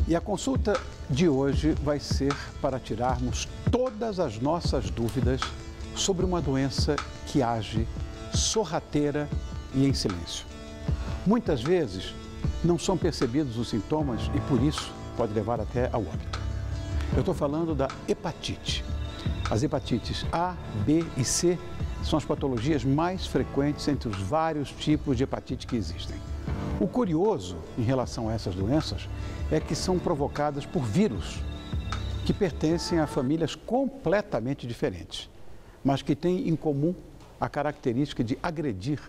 E a consulta de hoje vai ser para tirarmos todas as nossas dúvidas sobre uma doença que age sorrateira e em silêncio. Muitas vezes não são percebidos os sintomas e por isso pode levar até ao óbito. Eu estou falando da hepatite. As hepatites A, B e C são as patologias mais frequentes entre os vários tipos de hepatite que existem. O curioso em relação a essas doenças é que são provocadas por vírus que pertencem a famílias completamente diferentes, mas que têm em comum a característica de agredir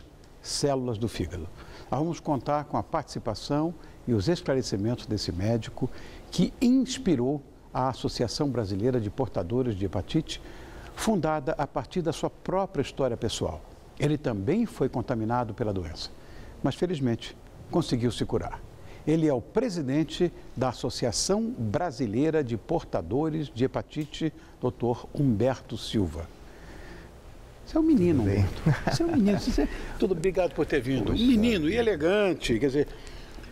células do fígado. Nós vamos contar com a participação e os esclarecimentos desse médico que inspirou a Associação Brasileira de Portadores de Hepatite, fundada a partir da sua própria história pessoal. Ele também foi contaminado pela doença, mas felizmente conseguiu se curar. Ele é o presidente da Associação Brasileira de Portadores de Hepatite, Dr. Humberto Silva. Você é um menino, Humberto. Você é um menino. Tudo obrigado por ter vindo. Um menino e elegante. Quer dizer,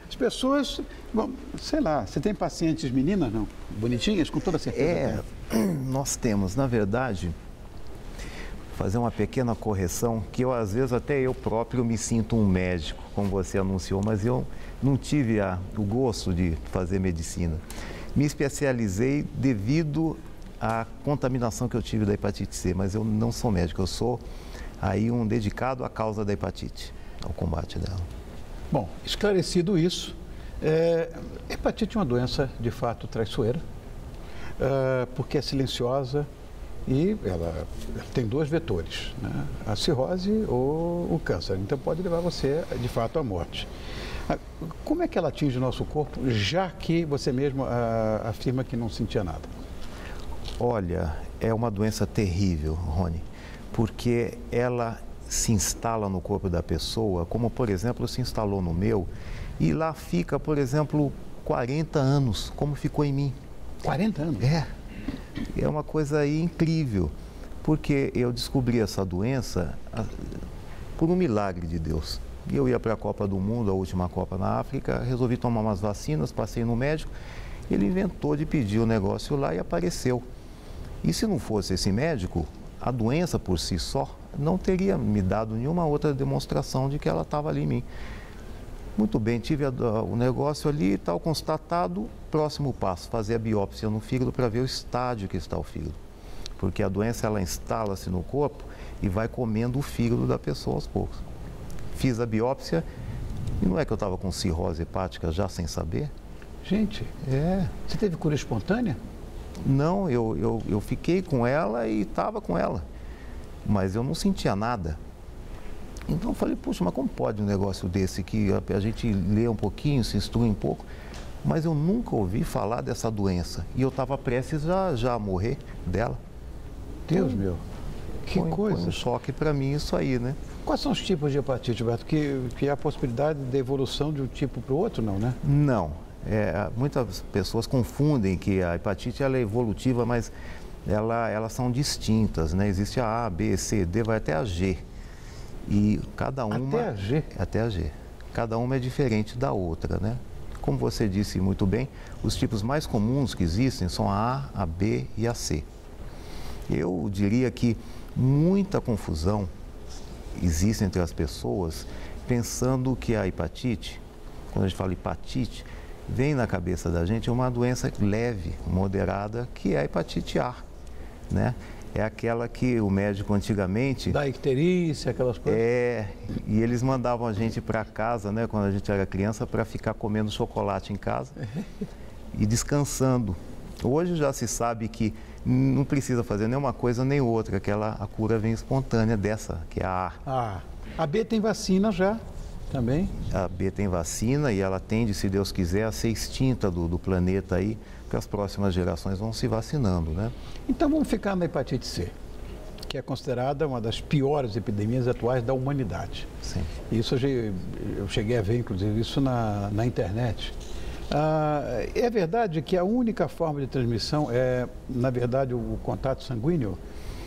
as pessoas, bom, sei lá, você tem pacientes meninas, não? Bonitinhas, com toda certeza. Nós temos, na verdade, fazer uma pequena correção, que eu, às vezes, até eu próprio me sinto um médico, como você anunciou, mas eu não tive o gosto de fazer medicina. Me especializei devido à contaminação que eu tive da hepatite C, mas eu não sou médico, eu sou aí um dedicado à causa da hepatite, ao combate dela. Bom, esclarecido isso, hepatite é uma doença de fato traiçoeira, porque é silenciosa e ela tem dois vetores, né? A cirrose ou o câncer. Então pode levar você de fato à morte. Como é que ela atinge o nosso corpo, já que você mesmo afirma que não sentia nada? Olha, é uma doença terrível, Rony, porque ela se instala no corpo da pessoa, como, por exemplo, se instalou no meu, e lá fica, por exemplo, 40 anos, como ficou em mim. 40 anos? É uma coisa aí incrível, porque eu descobri essa doença por um milagre de Deus. Eu ia para a Copa do Mundo, a última Copa na África, resolvi tomar umas vacinas, passei no médico, ele inventou de pedir o negócio lá e apareceu. E se não fosse esse médico, a doença por si só não teria me dado nenhuma outra demonstração de que ela estava ali em mim. Muito bem, tive o negócio ali e tal, constatado, próximo passo, fazer a biópsia no fígado para ver o estágio que está o fígado. Porque a doença, ela instala-se no corpo e vai comendo o fígado da pessoa aos poucos. Fiz a biópsia e não é que eu estava com cirrose hepática já sem saber? Gente, você teve cura espontânea? Não, eu fiquei com ela e estava com ela, mas eu não sentia nada. Então eu falei, puxa, mas como pode um negócio desse que a gente lê um pouquinho, se instrui um pouco, mas eu nunca ouvi falar dessa doença e eu estava prestes já a morrer dela. Deus meu, que coisa. Foi um choque para mim isso aí, né? Quais são os tipos de hepatite, Beto? Que há a possibilidade de evolução de um tipo para o outro, não, né? Não. Muitas pessoas confundem que a hepatite ela é evolutiva, mas elas são distintas, né? Existe a A, B, C, D, vai até a G. E cada uma... Até a G? Até a G. Cada uma é diferente da outra, né? Como você disse muito bem, os tipos mais comuns que existem são a A, a B e a C. Eu diria que muita confusão existe entre as pessoas pensando que a hepatite, quando a gente fala hepatite, vem na cabeça da gente uma doença leve, moderada, que é a hepatite A, né? É aquela que o médico antigamente... Da icterícia, aquelas coisas? E eles mandavam a gente para casa, né, quando a gente era criança, para ficar comendo chocolate em casa e descansando. Hoje já se sabe que não precisa fazer nenhuma coisa nem outra, que a cura vem espontânea dessa, que é a A. A B tem vacina já? Também? A B tem vacina e ela tende, se Deus quiser, a ser extinta do planeta aí, porque as próximas gerações vão se vacinando, né? Então vamos ficar na hepatite C, que é considerada uma das piores epidemias atuais da humanidade. Sim. Isso eu cheguei a ver, inclusive, isso na internet. É verdade que a única forma de transmissão é, na verdade, o contato sanguíneo?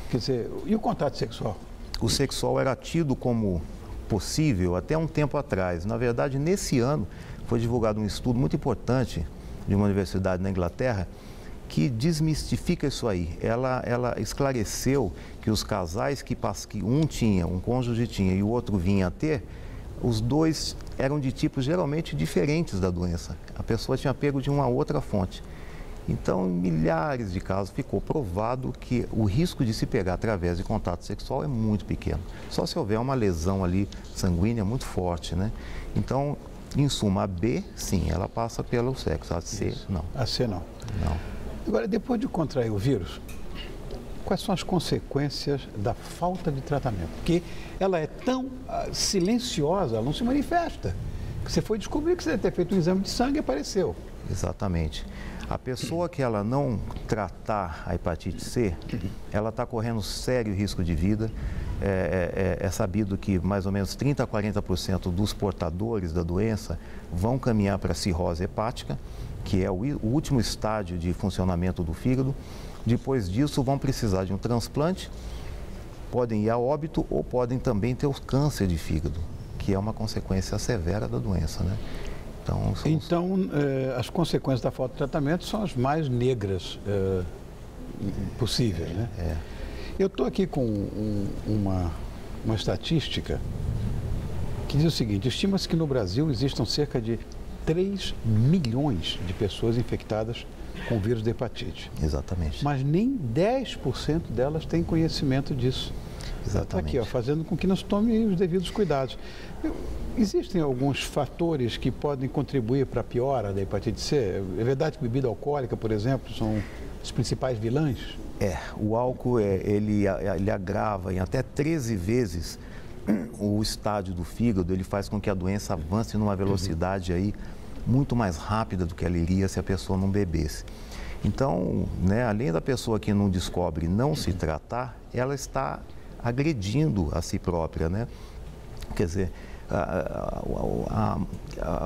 Quer dizer, e o contato sexual? O sexual era tido como possível até um tempo atrás. Na verdade, nesse ano foi divulgado um estudo muito importante de uma universidade na Inglaterra, que desmistifica isso aí. Ela esclareceu que os casais que um tinha, um cônjuge tinha e o outro vinha a ter, os dois eram de tipos geralmente diferentes da doença. A pessoa tinha pego de uma outra fonte. Então, em milhares de casos, ficou provado que o risco de se pegar através de contato sexual é muito pequeno. Só se houver uma lesão ali sanguínea muito forte, né? Então, em suma, a B, sim, ela passa pelo sexo. A C, Isso. não. A C, não. Não. Agora, depois de contrair o vírus, quais são as consequências da falta de tratamento? Porque ela é tão silenciosa, ela não se manifesta. Você foi descobrir que você deve ter feito um exame de sangue e apareceu. Exatamente. A pessoa que ela não tratar a hepatite C, ela está correndo sério risco de vida. É sabido que mais ou menos 30% a 40% dos portadores da doença vão caminhar para a cirrose hepática, que é o último estágio de funcionamento do fígado. Depois disso, vão precisar de um transplante, podem ir a óbito ou podem também ter o câncer de fígado, que é uma consequência severa da doença, né? Então, as consequências da falta de tratamento são as mais negras possíveis, né? Eu estou aqui com uma estatística que diz o seguinte: estima-se que no Brasil existam cerca de 3 milhões de pessoas infectadas com o vírus da hepatite. Exatamente. Mas nem 10% delas têm conhecimento disso. Exatamente. Está aqui, ó, fazendo com que não se tome os devidos cuidados. Existem alguns fatores que podem contribuir para a piora da hepatite C? É verdade que bebida alcoólica, por exemplo, são os principais vilãs? O álcool, ele agrava em até 13 vezes o estádio do fígado, ele faz com que a doença avance numa velocidade aí muito mais rápida do que ela iria se a pessoa não bebesse. Então, né, além da pessoa que não descobre não se tratar, ela está agredindo a si própria, né? Quer dizer,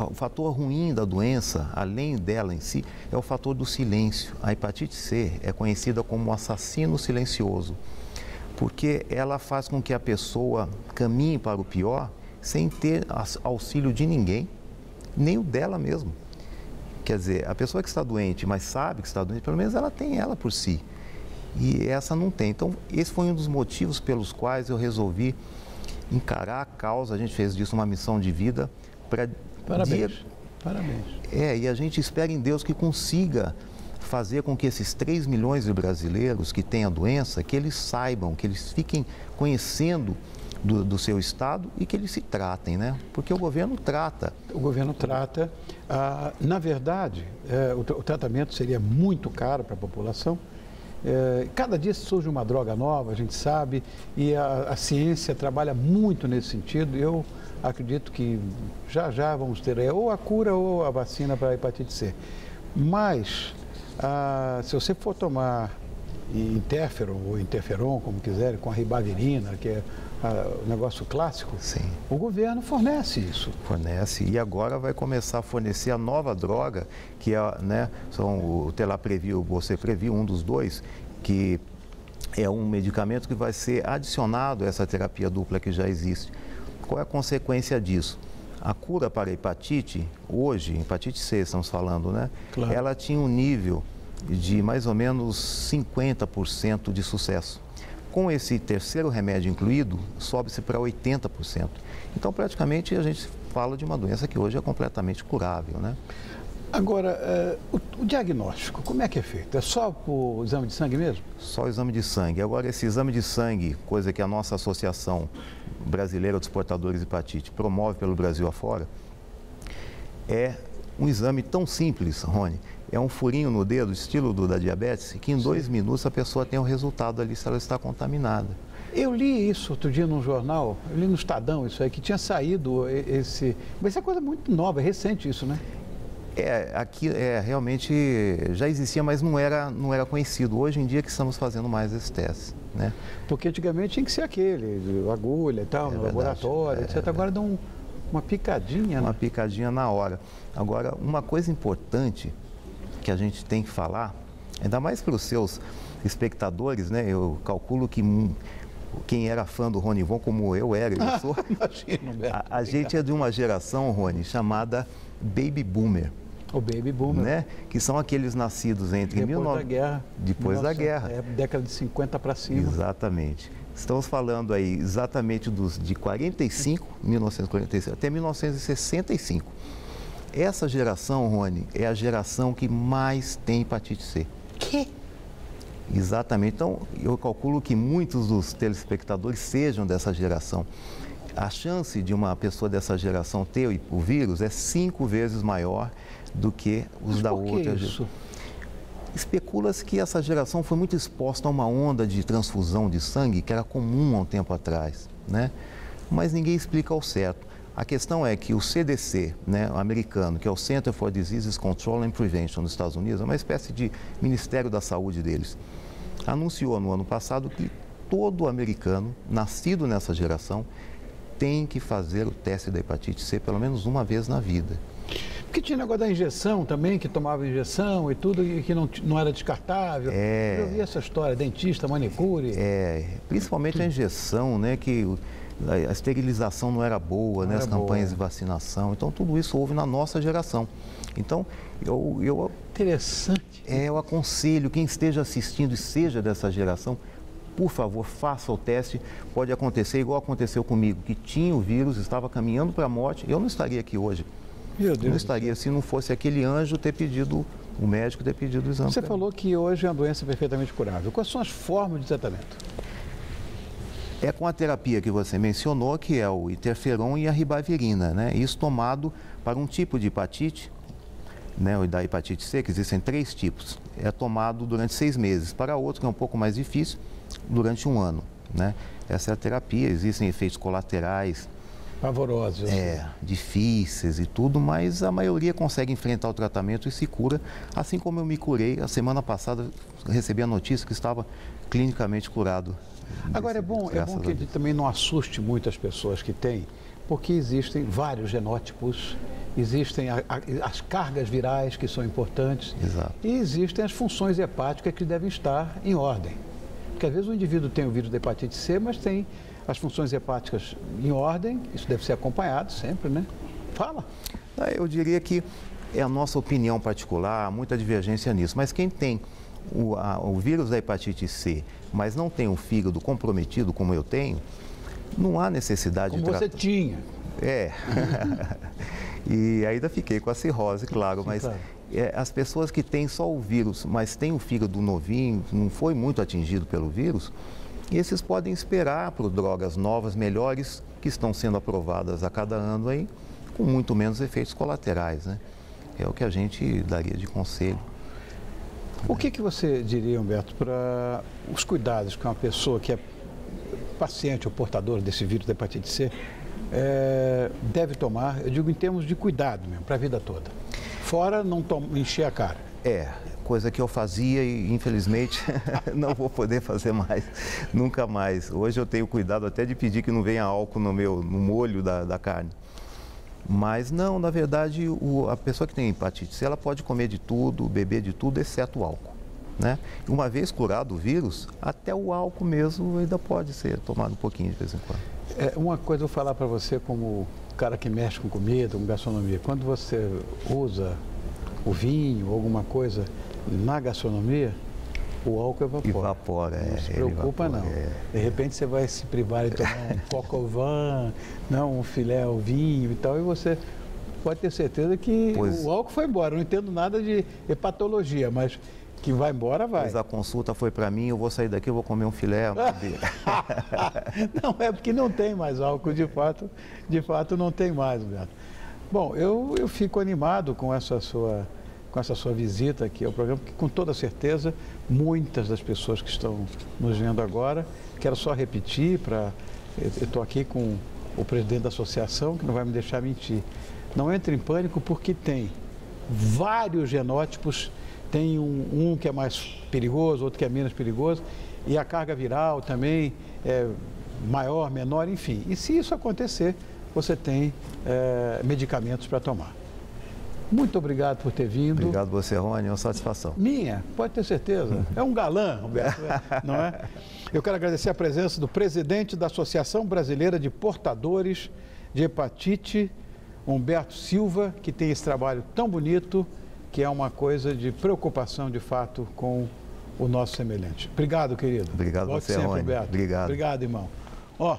o fator ruim da doença, além dela em si, é o fator do silêncio. A hepatite C é conhecida como assassino silencioso, porque ela faz com que a pessoa caminhe para o pior sem ter auxílio de ninguém, nem o dela mesmo. Quer dizer, a pessoa que está doente, mas sabe que está doente, pelo menos ela tem ela por si. E essa não tem. Então, esse foi um dos motivos pelos quais eu resolvi encarar a causa. A gente fez disso uma missão de vida para... Parabéns. E a gente espera em Deus que consiga fazer com que esses 3 milhões de brasileiros que têm a doença, que eles saibam, que eles fiquem conhecendo do seu estado e que eles se tratem, né? Porque o governo trata. O governo trata. Na verdade, o tratamento seria muito caro para a população. Cada dia surge uma droga nova, a gente sabe, e a ciência trabalha muito nesse sentido. Eu acredito que já vamos ter ou a cura ou a vacina para a hepatite C. Mas, se você for tomar interferon ou interferon, como quiserem, com a ribavirina, que é o negócio clássico, sim, o governo fornece isso. Fornece, e agora vai começar a fornecer a nova droga, que é, né, são o Telaprevir, o Boceprevir, um dos dois, que é um medicamento que vai ser adicionado a essa terapia dupla que já existe. Qual é a consequência disso? A cura para a hepatite, hoje, hepatite C estamos falando, né? Claro. Ela tinha um nível de mais ou menos 50% de sucesso. Com esse terceiro remédio incluído, sobe-se para 80%. Então, praticamente, a gente fala de uma doença que hoje é completamente curável, né? Agora, o diagnóstico, como é que é feito? É só por exame de sangue mesmo? Só o exame de sangue. Agora, esse exame de sangue, coisa que a nossa Associação Brasileira dos Portadores de Hepatite promove pelo Brasil afora, é um exame tão simples, Rony. É um furinho no dedo, estilo da diabetes, que em 2 minutos a pessoa tem o resultado ali se ela está contaminada. Eu li isso outro dia num jornal, eu li no Estadão isso aí, que tinha saído esse... Mas isso é coisa muito nova, é recente isso, né? Aqui realmente já existia, mas não era conhecido. Hoje em dia que estamos fazendo mais esses testes, né? Porque antigamente tinha que ser aquele, agulha e tal, no laboratório, etc. Agora dá uma picadinha, Uma né? picadinha na hora. Agora, uma coisa importante que a gente tem que falar, ainda mais para os seus espectadores, né? Eu calculo que quem era fã do Rony Von, como eu sou, Imagino, a gente é de uma geração, Rony, chamada Baby Boomer. O baby boomer. Né? Que são aqueles nascidos entre... Depois da guerra. É, década de 50 para cima. Exatamente. Estamos falando aí exatamente de 1945 até 1965. Essa geração, Rony, é a geração que mais tem hepatite C. Que? Exatamente. Então, eu calculo que muitos dos telespectadores sejam dessa geração. A chance de uma pessoa dessa geração ter o vírus é 5 vezes maior do que os da outra geração. Especula-se que essa geração foi muito exposta a uma onda de transfusão de sangue que era comum há um tempo atrás, né? Mas ninguém explica ao certo. A questão é que o CDC, né, o americano, que é o Center for Disease Control and Prevention nos Estados Unidos, é uma espécie de Ministério da Saúde deles, anunciou no ano passado que todo americano nascido nessa geração tem que fazer o teste da hepatite C pelo menos uma vez na vida. Porque tinha negócio da injeção também, que tomava injeção e tudo, e que não era descartável. Eu vi essa história, dentista, manicure. Principalmente a injeção, né, que a esterilização não era boa, né, as campanhas de vacinação. Então, tudo isso houve na nossa geração. Então, eu... Interessante. Eu aconselho quem esteja assistindo e seja dessa geração, por favor, faça o teste. Pode acontecer igual aconteceu comigo, que tinha o vírus, estava caminhando para a morte. Eu não estaria aqui hoje. Meu Deus. Não estaria se não fosse aquele anjo ter pedido, o médico ter pedido o exame. Você falou que hoje é uma doença perfeitamente curável. Quais são as formas de tratamento? É com a terapia que você mencionou, que é o interferon e a ribavirina, né? Isso tomado para um tipo de hepatite, né, da hepatite C, que existem 3 tipos. É tomado durante 6 meses. Para outro, que é um pouco mais difícil, durante 1 ano, né? Essa é a terapia. Existem efeitos colaterais pavorosos. Difíceis e tudo, mas a maioria consegue enfrentar o tratamento e se cura, assim como eu me curei. A semana passada recebi a notícia que estava clinicamente curado. Agora é bom que ele também não assuste muito as pessoas que têm, porque existem vários genótipos, existem as cargas virais que são importantes. Exato. E existem as funções hepáticas que devem estar em ordem. Porque às vezes o indivíduo tem o vírus da hepatite C, mas tem as funções hepáticas em ordem, isso deve ser acompanhado sempre, né? Fala. Eu diria que é a nossa opinião particular, há muita divergência nisso, mas quem tem o vírus da hepatite C, mas não tem o fígado comprometido como eu tenho, não há necessidade de tratar. Como você tinha. E ainda fiquei com a cirrose, claro, sim, mas claro. As pessoas que têm só o vírus, mas têm o fígado novinho, não foi muito atingido pelo vírus, esses podem esperar por drogas novas, melhores, que estão sendo aprovadas a cada ano aí, com muito menos efeitos colaterais, né? É o que a gente daria de conselho. O que você diria, Humberto, para os cuidados que uma pessoa que é paciente ou portador desse vírus da hepatite C deve tomar, eu digo em termos de cuidado mesmo, para a vida toda? Fora não encher a cara. Coisa que eu fazia e infelizmente não vou poder fazer mais, nunca mais. Hoje eu tenho cuidado até de pedir que não venha álcool no molho da carne. Mas não, na verdade, a pessoa que tem hepatite C, ela pode comer de tudo, beber de tudo, exceto o álcool, né? Uma vez curado o vírus, até o álcool mesmo ainda pode ser tomado um pouquinho de vez em quando. Uma coisa eu vou falar para você como cara que mexe com comida, com gastronomia. Quando você usa o vinho ou alguma coisa na gastronomia, o álcool evapora. Não se preocupa, não. De repente você vai se privar de tomar um coq au vin, um filé ao vinho e tal, e você pode ter certeza que o álcool foi embora. Eu não entendo nada de hepatologia, mas que vai embora, vai. Mas a consulta foi para mim, eu vou sair daqui, eu vou comer um filé. Não, é porque não tem mais álcool, de fato não tem mais, Beto. Bom, eu fico animado com essa sua visita aqui ao programa, porque com toda certeza, muitas das pessoas que estão nos vendo agora, quero só repetir, eu estou aqui com o presidente da associação, que não vai me deixar mentir. Não entre em pânico, porque tem vários genótipos, tem um que é mais perigoso, outro que é menos perigoso, e a carga viral também é maior, menor, enfim. E se isso acontecer, você tem medicamentos para tomar. Muito obrigado por ter vindo. Obrigado você, Rony, é uma satisfação. Minha, pode ter certeza. É um galã, Roberto, não é? Eu quero agradecer a presença do presidente da Associação Brasileira de Portadores de Hepatite, Humberto Silva, que tem esse trabalho tão bonito, que é uma coisa de preocupação, de fato, com o nosso semelhante. Obrigado, querido. Obrigado Volte você, sempre, Rony. Humberto. Obrigado. Obrigado, irmão. Ó,